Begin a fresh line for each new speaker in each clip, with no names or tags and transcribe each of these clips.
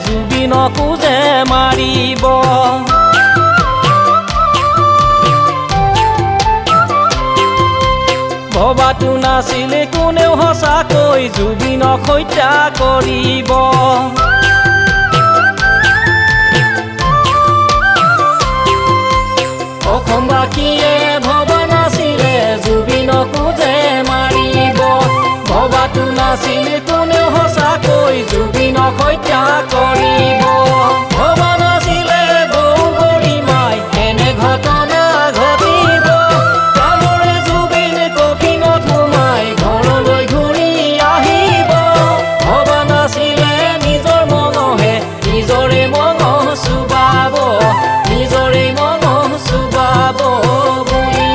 জুবিনকো যে মাৰিব। ভবাটো নাছিল কোনেও সঁচাকৈ জুবিনক হত্যা কৰিব। অসমবাসীয়ে ভবা নাছিলে জুবিনকো যে মাৰিব। ভবাটো নাছিল কোনেও সঁচাকৈ জুবিনক হত্যা কৰিব। ভবা নাছিলে বৌ গৰিমাই এনে ঘটনা ঘটিব। কামৰে জুবিন কফিনত সোমাই ঘৰলৈ ঘূৰি আহিব। ভবা নাছিলে নিজৰ মনহে নিজৰে মন চুবাব, নিজৰে মন চুবাব বুলি।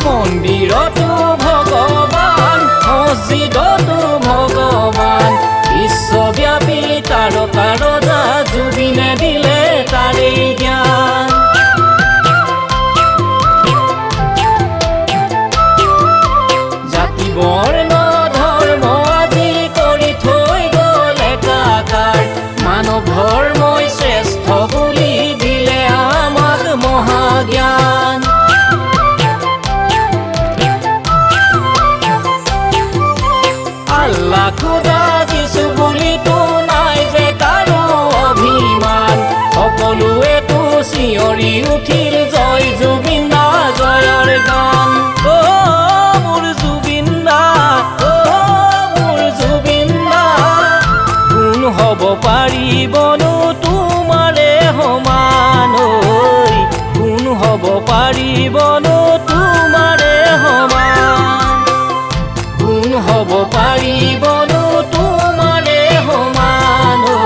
মন্দিৰতো ভগৱান, মছজিদতো ভগৱান, বিশ্বব্যাপী তাৰকা ৰজা জুবিনে দিলে তাৰেই জ্ঞান। জাতি বৰ্ণ ধৰ্ম আদি কৰি থৈ গ'ল একাকাৰ। মানৱ ধৰ্মই শ্ৰেষ্ঠ বুলি দিলে আমাক মহাজ্ঞান। আল্লাহ খুদা যিছু বুলিতো নাই যে কাৰো অভিমান। সকলোৱেতো চিঞৰি উঠিল জয় জুবিন দা জয়ৰ গান। অ মোৰ জুবিন দা, অ মোৰ জুবিন দা, কোন হ'ব পাৰিবনো তোমাৰে সমান। ঐ কোন হ'ব পাৰিবনো তোমাৰে সমান। কোন হ'ব পাৰিবনো তোমাৰে সমান। ঐ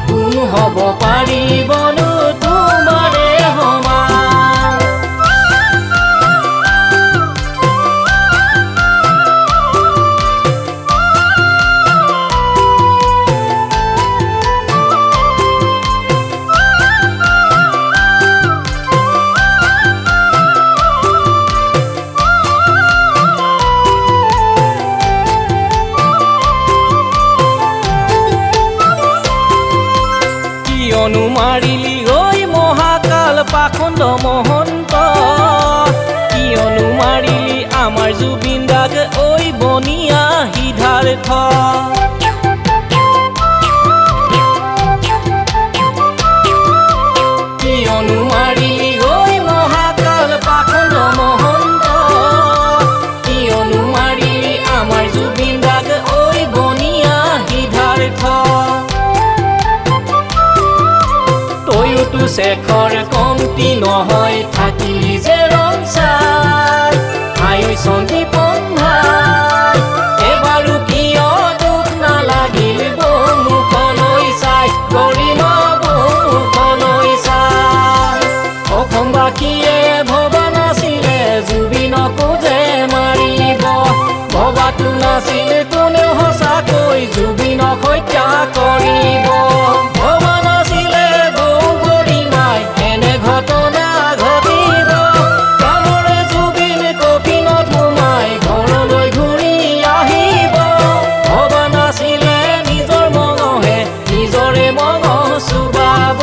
কোন হ'ব পাৰিবনো তোমাৰে সমান। কিয়নো মাৰিলি ঐ মহাকাল পাখণ্ড মহন্ত। কিয়নো মাৰিলি আমাৰ জুবিন দাক ঐ বনিয়া সিদ্ধাৰ্থ। কিয়নো মাৰিলি ঐ মহাকাল পাখণ্ড মহন্ত। কিয়নো মাৰিলি আমাৰ জুবিন দাক ঐ বনিয়া সিদ্ধাৰ্থ। তয়ুতো শেখৰ কমতি নহয় থাকিলি যে ৰং চাই। আই সন্দীপন ভাই এবাৰো কিয় দুখ নালাগিল বৌ মুখলৈ চাই, গৰিমা বৌ মুখলৈ চাই। অসমবাসীয়ে ভবা নাছিলে জুবিনকো যে মাৰিব। ভবাটো নাছিল কোনেও সঁচাকৈ জুবিনক হত্যা কৰিব। ভবা নাছিলে বৌ গৰিমাই এনে ঘটনা ঘটিব। কামৰে জুবিন কফিনত সোমাই ঘৰলৈ ঘূৰি আহিব। ভবা নাছিলে নিজৰ মনহে নিজৰে মন চুবাব,